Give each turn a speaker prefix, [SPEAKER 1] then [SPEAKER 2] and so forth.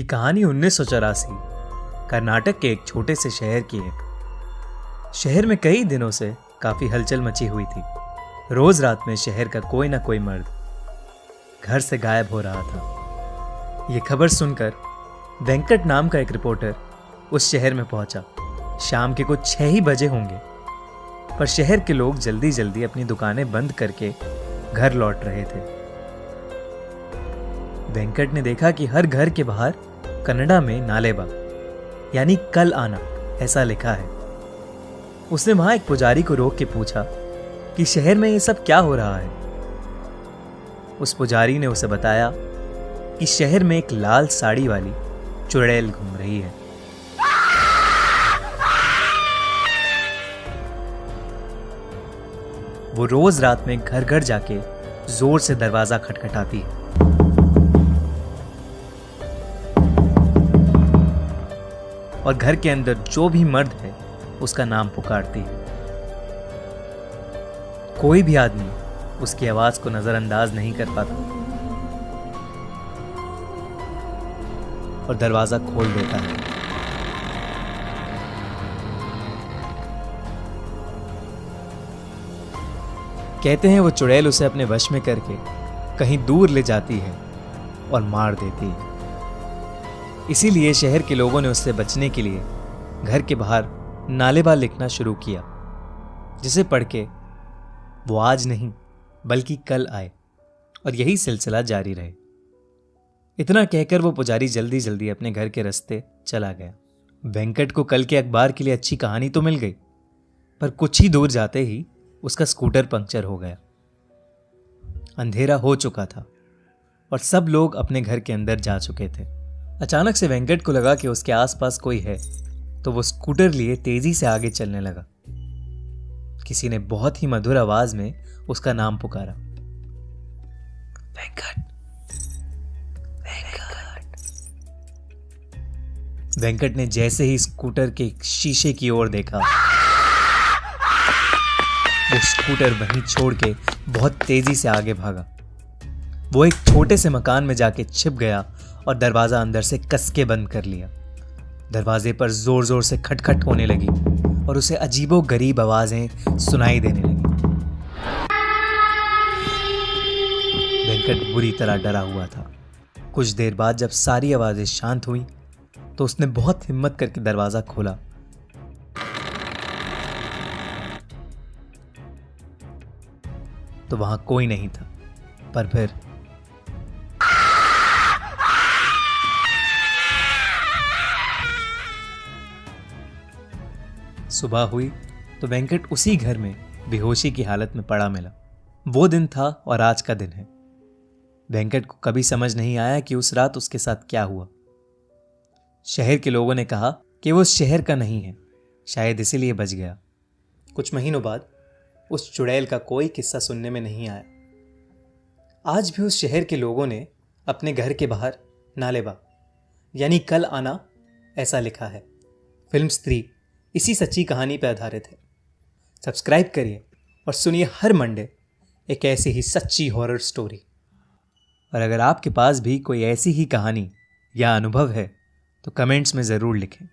[SPEAKER 1] कहानी 1984 कर्नाटक के एक छोटे से शहर की है। शहर में कई दिनों से काफी हलचल मची हुई थी। रोज रात में शहर का कोई ना कोई मर्द घर से गायब हो रहा था। यह खबर सुनकर वेंकट नाम का एक रिपोर्टर उस शहर में पहुंचा। शाम के कुछ 6 ही बजे होंगे, पर शहर के लोग जल्दी जल्दी अपनी दुकानें बंद करके घर लौट रहे थे। वेंकट ने देखा कि हर घर के बाहर कन्नड़ा में नालेबा यानी कल आना ऐसा लिखा है। उसने वहां एक पुजारी को रोक के पूछा कि शहर में ये सब क्या हो रहा है। उस पुजारी ने उसे बताया कि शहर में एक लाल साड़ी वाली चुड़ैल घूम रही है। वो रोज रात में घर घर जाके जोर से दरवाजा खटखटाती है और घर के अंदर जो भी मर्द है उसका नाम पुकारती है। कोई भी आदमी उसकी आवाज को नजरअंदाज नहीं कर पाता और दरवाजा खोल देता है। कहते हैं वो चुड़ैल उसे अपने वश में करके कहीं दूर ले जाती है और मार देती है। इसीलिए शहर के लोगों ने उससे बचने के लिए घर के बाहर नालेबा लिखना शुरू किया, जिसे पढ़ के वो आज नहीं बल्कि कल आए और यही सिलसिला जारी रहे। इतना कहकर वो पुजारी जल्दी जल्दी अपने घर के रास्ते चला गया। वेंकट को कल के अखबार के लिए अच्छी कहानी तो मिल गई, पर कुछ ही दूर जाते ही उसका स्कूटर पंक्चर हो गया। अंधेरा हो चुका था और सब लोग अपने घर के अंदर जा चुके थे। अचानक से वेंकट को लगा कि उसके आसपास कोई है, तो वो स्कूटर लिए तेजी से आगे चलने लगा। किसी ने बहुत ही मधुर आवाज में उसका नाम पुकारा, वेंकट, वेंकट। वेंकट ने जैसे ही स्कूटर के शीशे की ओर देखा, वो स्कूटर वहीं छोड़ के बहुत तेजी से आगे भागा। वो एक छोटे से मकान में जाके छिप गया और दरवाजा अंदर से कस के बंद कर लिया। दरवाजे पर जोर जोर से खटखट होने लगी और उसे अजीबो गरीब आवाजें सुनाई देने लगी। वेंकट बुरी तरह डरा हुआ था। कुछ देर बाद जब सारी आवाजें शांत हुई तो उसने बहुत हिम्मत करके दरवाजा खोला। तो वहां कोई नहीं था, पर फिर सुबह हुई तो वेंकट उसी घर में बेहोशी की हालत में पड़ा मिला। वो दिन था और आज का दिन है। वेंकट को कभी समझ नहीं आया कि उस रात उसके साथ क्या हुआ। शहर के लोगों ने कहा कि वो उस शहर का नहीं है, शायद इसीलिए बच गया। कुछ महीनों बाद उस चुड़ैल का कोई किस्सा सुनने में नहीं आया। आज भी उस शहर के लोगों ने अपने घर के बाहर नालेबा यानी कल आना ऐसा लिखा है। फिल्म स्त्री इसी सच्ची कहानी पर आधारित है। सब्सक्राइब करिए और सुनिए हर मंडे एक ऐसी ही सच्ची हॉरर स्टोरी। और अगर आपके पास भी कोई ऐसी ही कहानी या अनुभव है तो कमेंट्स में ज़रूर लिखें।